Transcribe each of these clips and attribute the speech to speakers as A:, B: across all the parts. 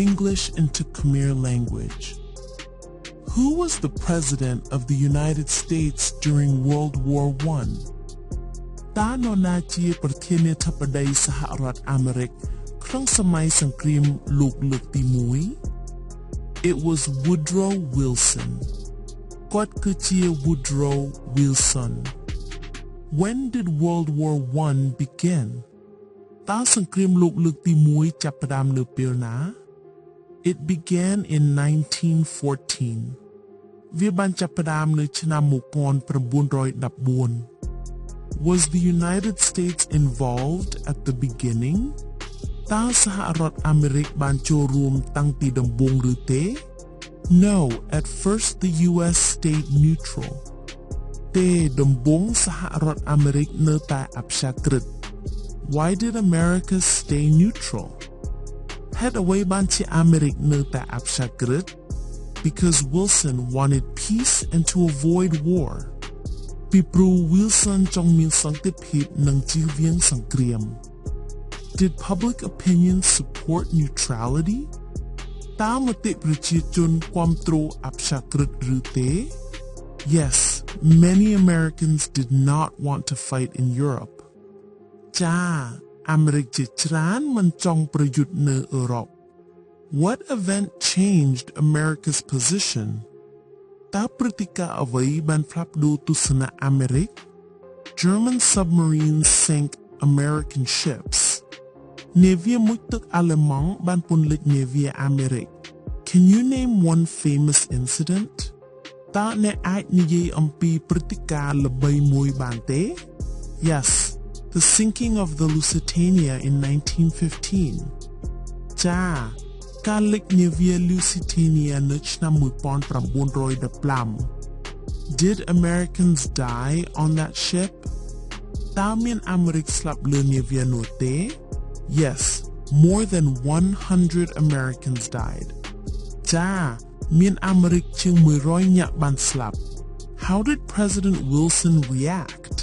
A: English into Khmer language. Who was the President of the United States during World War I? Tano na chia Perthenia Tapadai Saharat Amerik Krang Samai Sangkrim Luk Ti Mui? It was Woodrow Wilson. Kot Kuchia Woodrow Wilson. When did World War I begin? Ta Sangkrim Luk Ti Mui Chapadam Lupirna? It began in 1914.វាបានចាប់ផ្ដើមនៅឆ្នាំ1914. Was the United States involved at the beginning? តើសហរដ្ឋអាមេរិកបានចូលរួមតាំងពីដំបូងឬទេ? No, at first the US stayed neutral. ទេដំបូងសហរដ្ឋអាមេរិកនៅតែអព្យាក្រឹត. Why did America stay neutral? ហេតុអ្វីបានជាអាមេរិកនៅតែអព្យាក្រឹត? Because Wilson wanted peace and to avoid war. ពីព្រោះ Wilson ចង់មានសន្តិភាពនិងជៀសវាងសង្គ្រាម. Did public opinion support neutrality? តើមតិប្រជាជនគាំទ្រអព្យាក្រឹតឬទេ? Yes, many Americans did not want to fight in Europe. ចា៎ អាមេរិកជាច្រើនមិនចង់ប្រយុទ្ធនៅអឺរ៉ុប. What event changed America's position? តើព្រឹត្តិការណ៍អ្វីបានផ្លាស់ប្ដូរទស្សនៈអាមេរិក? German submarines sank American ships. នាវាមុជទឹកអាល្លឺម៉ង់បានពន្លិចនាវាអាមេរិក. Can you name one famous incident? តើអ្នកអាចនិយាយអំពីព្រឹត្តិការណ៍ល្បីមួយបានទេ? Yes, the sinking of the Lusitania in 1915. ចា៎ការលិចនាវា Lusitania នៅឆ្នាំ1915. Did Americans die on that ship? តើមានអាមេរិកស្លាប់លើនាវានោះទេ? Yes, more than 100 Americans died. ចា៎មានអាមេរិកជាង100នាក់បានស្លាប់. How did President Wilson react?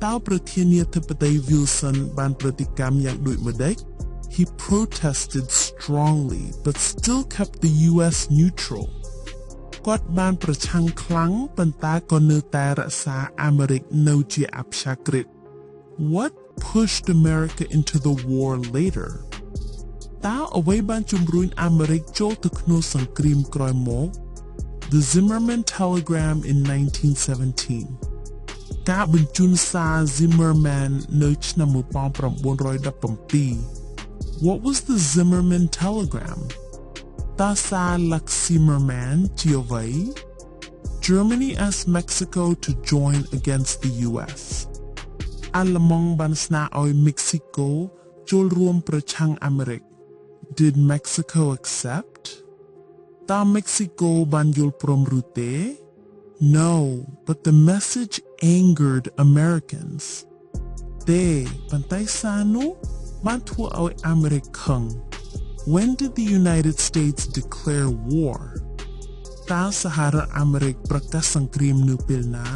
A: តើប្រធានាធិបតី Wilson បានប្រតិកម្មយ៉ាងដូចម្តេច? He protested strongly but still kept the US neutral. គាត់បានប្រឆាំងខ្លាំងប៉ុន្តែក៏នៅតែរក្សាអាមេរិកនៅជាអព្យាក្រឹត. What pushed America into the war later? តើអ្វីបានជំរុញអាមេរិកចូលទៅក្នុងសង្គ្រាមក្រោយមក? The Zimmerman telegram in 1917. ការបញ្ជូនសារ Zimmerman នៅឆ្នាំ1917. What was the Zimmerman telegram? តើសារ Zimmerman ជាអ្វី? Germany asked Mexico to join against the US. អាល្លឺម៉ង់បានស្នើឲ្យ Mexico ចូលរួមប្រឆាំងអាមេរិក. Did Mexico accept? តើ Mexico បានយល់ព្រមឬទេ? No, but the message angered Americans. ទេប៉ុន្តែសារនោះបានធ្វើឲ្យអាមេរិកខឹង. When did the United States declare war? តើសហរដ្ឋអាមេរិកប្រកាសសង្គ្រាមនៅពេលណា?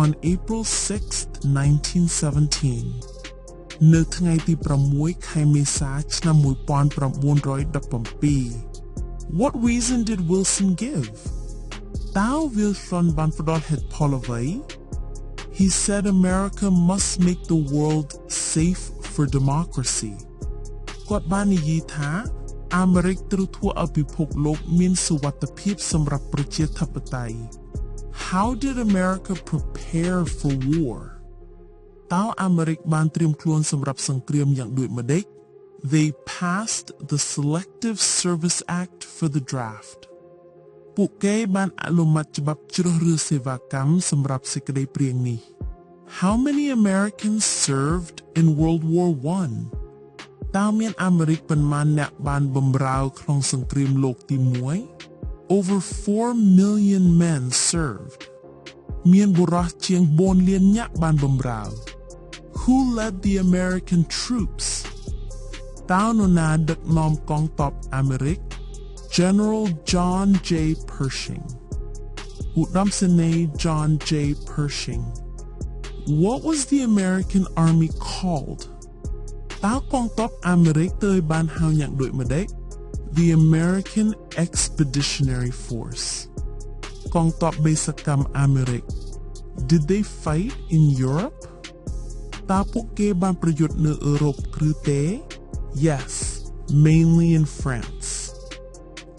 A: On April 6th, 1917. នៅថ្ងៃទី6ខែមេសាឆ្នាំ1917. What reason did Wilson give? តើ Wilson បានផ្ដល់ហេតុផលអ្វី? He said America must make the world safe for democracy. គាត់បាននិយាយថាអាមេរិកត្រូវធ្វើឲ្យពិភពលោកមានសុវត្ថិភាពសម្រាប់ប្រជាធិបតេយ្យ. How did America prepare for war? តើអាមេរិកបានត្រៀមខ្លួនសម្រាប់សង្គ្រាមយ៉ាងដូចម្តេច? They passed the Selective Service Act for the draft. ពួកគេបានអនុម័តច្បាប់ជ្រើសរើសសេវាកម្មសម្រាប់សេចក្តីព្រាងនេះ. How many Americans served in World War I? តើមានអាមេរិកប៉ុន្មានអ្នកបានបម្រើក្នុងសង្គ្រាមលោកទី1? Over 4 million men served. មានបុរសជាង4លាននាក់បានបម្រើ. Who led the American troops? តើនរណាដឹកនាំកងទ័ពអាមេរិក? General John J. Pershing. ឧត្តមសេនីយ៍ John J. Pershing. What was the American army called? តើកងទ័ពអាមេរិកត្រូវបានហៅយ៉ាងដូចម្តេច? The American Expeditionary Force กองทัพบาสกรรมอเมริก Did they fight in Europe ตาพวกเกบานประยุทธ์ในยุโรปหรือเต Yes mainly in France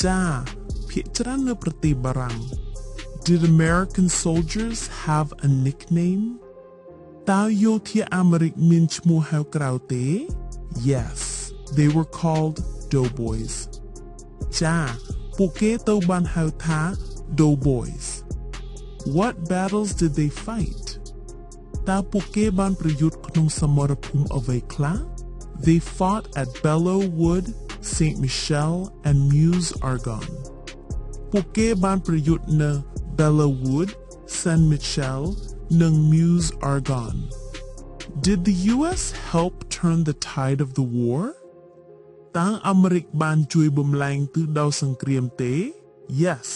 A: จ้าเพียจราในประเทศบารัง Did American soldiers have a nickname ตาโยที่อเมริกมีชมูฮาวกราวเต Yes they were called doughboys จ้าพวกเกตบานฮาวทา doughboys What battles did they fight ตาพวกเกบานประยุทธ์ขนมสมรภูมิเอาไว้คลา They fought at Belleau Wood, Saint Michel, and Meuse Argonne. พวกเกบานประยุทธ์ใน Belleau Wood, Saint Michel, และ Meuse Argonne. Did the U.S. help turn the tide of the war? ตางอเมริกบานช่วยบำแรงตื้อดาวสังเกรียมเต Yes,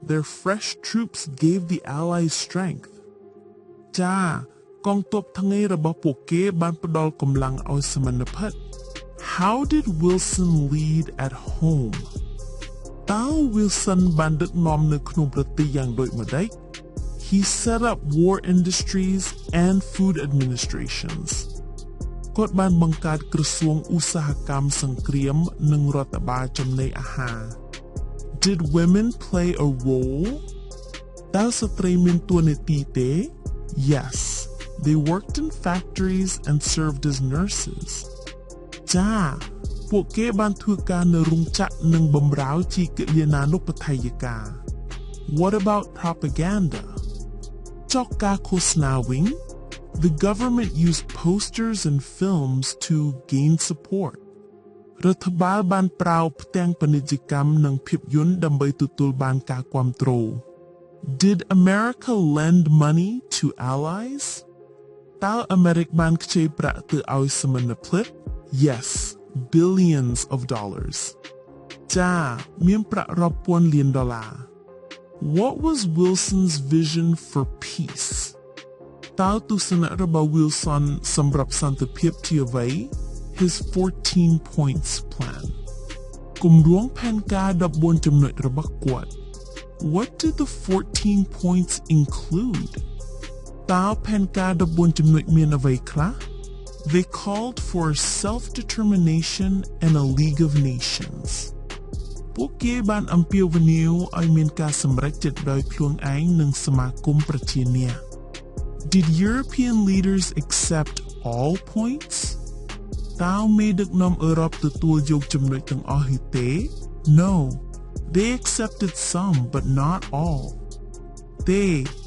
A: their fresh troops gave the Allies strength. จ้ากองทัพทั้งไงระบบพวกเกบานประดอลกำลังเอาสมรรถภาพ How did Wilson lead at home ตา Wilson บานดึกนอมในขนมประเทศอย่างโดยมาได้ He set up war industries and food administrations กฎบานบังการกระทรวงอุตสาหกรรมสังเกรียมหนึ่งรัฐบาลจำในอาหาร Did women play a role ตาสตรีมีตัวในตีเต Yes They worked in factories and served as nurses. จ้าพวกเกบานทุการในโรงจักรหนึ่งบำราวจีเกลียนานุปไทยกา What about propaganda? จอกกาโฆษณาวิง The government used posters and films to gain support. รัฐบาลบานเปล่าแตงปนิจกรรมหนังภาพยนตร์ดำใบตุตุลบานกาความโตร Did America lend money to allies?ตาอเมริกบานใช้ประตือเอาสมรภูมิ Yes billions of dollars จ้ามีประรับปวนเหรียญดอลลาร์ What was Wilson's vision for peace ตาตุสนะระบา Wilson สำหรับสันติภาพที่ไว้ His 14 points plan กลุ่มร่วงแผนการดับบนจำนวนระบกวด What did the 14 points includeตาแผนการดับบนจำนวนเมียนเอาไว้คลา They called for self-determination and a League of Nations พวกเกบานอัมเปียววนิวเอาเมียนการสำเร็จจัดโดยพลวงไอ้หนึ่งสมาคมประเทศเนีย Did European leaders accept all points ตาไม่ดึกนำยุโรปตัวยกจำนวนทั้งออหิเต No they accepted some but not allเต้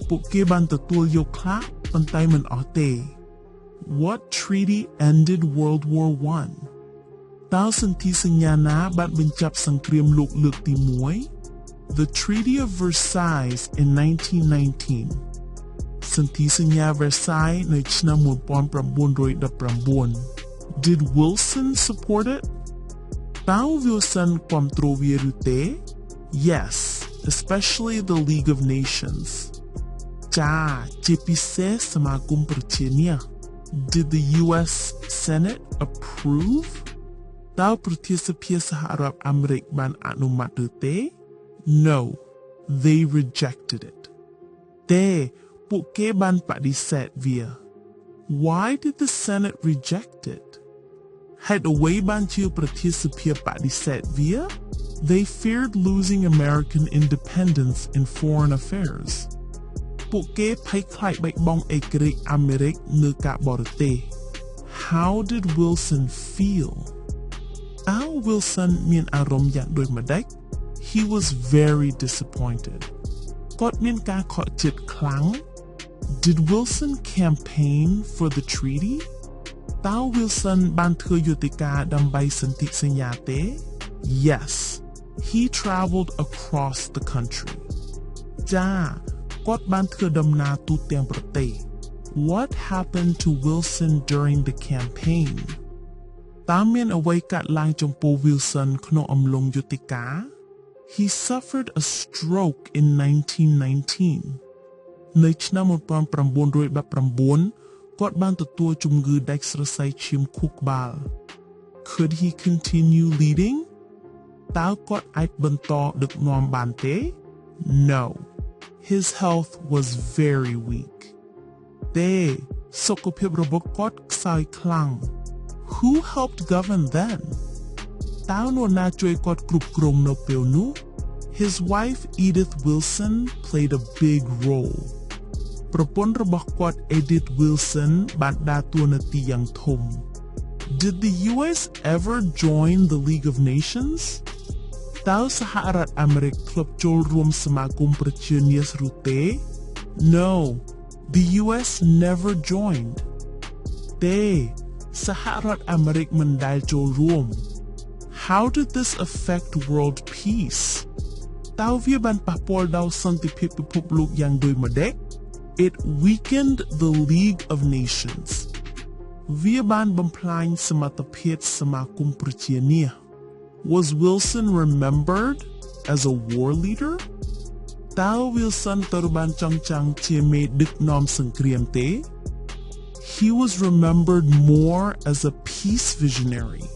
A: พวกเกบันตัวยกคลาปันไตมันออเต What treaty ended World War I ตาสันติสัญญาณาบัดบรรจับสังเกรียมโลกเลือกตีมวย The Treaty of Versailles in 1919 สันติสัญญา Versailles ในชนมุนปอนประบวนโดยดับประบวน Did Wilson support it ตา Wilson ความโตรเวียรุเต Yes especially the League of Nations จ้าเจปิเซสมาคมประเทศเนีย Did the U.S. Senate approve ตาประเทศสภาสหรัฐอเมริกบานอนุมัติหรือเต No they rejected it เตพวกเกบานปฏิเสธเวีย Why did the Senate reject it ให้เอาไว้บานชื่อประเทศสภาปฏิเสธเวียThey feared losing American independence in foreign affairs. พวกเกภัยคลายใบบองเอกริกอเมริกเนื้อกะบอร์เต How did Wilson feel? อ้าว Wilson มีอารมณ์อย่างโดยมาได้ He was very disappointed. กดมีการขอจิตครั้ง Did Wilson campaign for the treaty? ตา Wilson บานเธอยุติกาดำใบสันติสัญญาเต Yes.He traveled across the country. จ้ากดบานเธอดำนาตุเตียงประเทศ What happened to Wilson during the campaign? ตามเมียนเอาไว้กัดลางจงปู Wilson ขนมอำลงยุติกา He suffered a stroke in 1919. ในชนะมนปอนประมวลโดยแบบประมวลกดบานตัวจุมกือได้สระไซชิมคุกบาล Could he continue leading? តើគាត់អាចបន្តដឹកនាំបានទេ No. His health was very weak. ទេសុខភាពរបស់គាត់ខ្សោយខ្លាំង Who helped govern then? តើនរណាជួយគាត់គ្រប់គ្រងនៅពេលនោះ His wife Edith Wilson played a big role. ប្រពន្ធរបស់គាត់ Edith Wilson បានដើរតួនាទីយ៉ាងធំ Did the US ever join the League of Nations? តើសហរដ្ឋអាមេរិកធ្លាប់ចូលរួមសមាគមប្រជានាសឬទេ No, the US never joined. ទេសហរដ្ឋអាមេរិកមិនដែលចូលរួម How did this affect world peace? តើវាបានប៉ះពាល់ដល់សន្តិភាពពិភពលោកយ៉ាងដូចម្តេច It weakened the League of Nations. វាបានបំផ្លាញសមត្ថភាពសមាគមប្រជានាស Was Wilson remembered as a war leader? តើ Wilson ត្រូវបានចងចាំជាមេដឹកនាំសង្គ្រាមទេ He was remembered more as a peace visionary.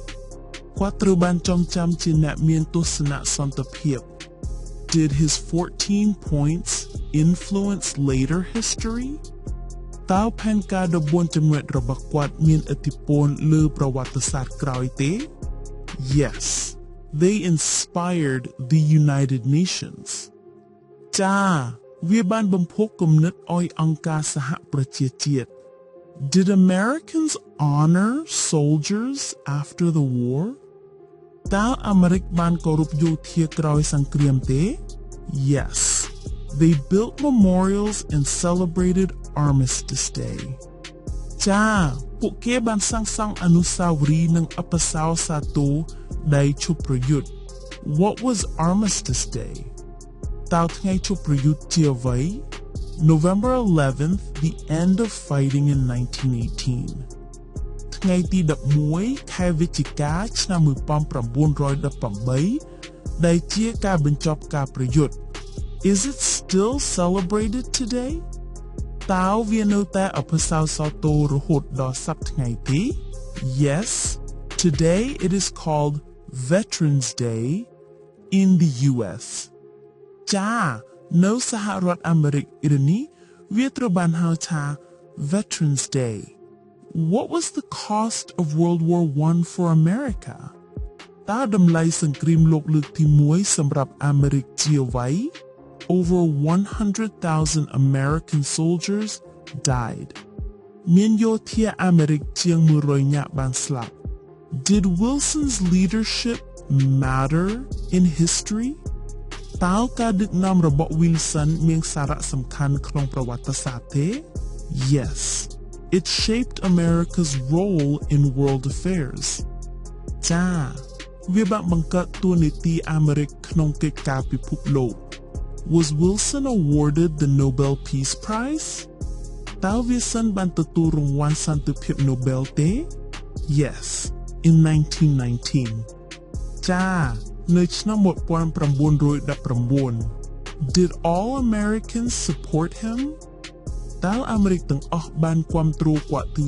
A: គាត់ត្រូវបានចងចាំជាអ្នកមានទស្សនៈសន្តិភាព Did his 14 points influence later history? តើផែនការ14ចំណុចរបស់គាត់មានឥទ្ធិពលលើប្រវត្តិសាស្ត្រក្រោយទេ Yes, they inspired the United Nations. ចា៎វាបានបំផុសគំនិតឲ្យអង្គការសហប្រជាជាតិ Did Americans honor soldiers after the war? តើអាមេរិកបានគោរពយោធាក្រោយសង្គ្រាមទេ Yes, they built memorials and celebrated Armistice Day. ចា៎ពួកគេបានសាងសង់អនុស្សាវរីយ៍និងអបសោសាទរដៃឈប់ប្រយុទ្ធ What was Armistice Day? តើថ្ងៃឈប់ប្រយុទ្ធជាអ្វី November 11th, the end of fighting in 1918. ថ្ងៃទី11ខែវិច្ឆិកាឆ្នាំ1918ដែលជាការបញ្ចប់ការប្រយុទ្ធ Is it still celebrated today? តើវានៅតែអបសោសាទររហូតដល់សប្តាហ៍ថ្ងៃទេ Yes, today it is called Veterans Day in the US. ចា៎នៅសហរដ្ឋអាមេរិកឥរនេះវាត្រូវបានហៅថា Veterans Day. What was the cost of World War I for America? តើតម្លៃសង្គ្រាមលោកលើកទី1សម្រាប់អាមេរិកជាអ្វី Over 100,000 American soldiers died. មានយោធាអាមេរិកជាង100នាក់បានស្លាប់ Did Wilson's leadership matter in history? តើការដឹកនាំរបស់ Wilson មានសារៈសំខាន់ក្នុងប្រវត្តិសាស្ត្រទេ Yes, it shaped America's role in world affairs. ចា៎វាបានបង្កើតតួនាទីអាមេរិកក្នុងកិច្ចការពិភពលោក Was Wilson awarded the Nobel Peace Prize? តើ Wilson បានទទួលរង្វាន់សន្តិភាព Nobel ទេ Yes, in 1919. ចា៎នៅឆ្នាំ1919 Did all Americans support him? តើអាមេរិកទាំងអស់បានគាំទ្រគាត់ទេ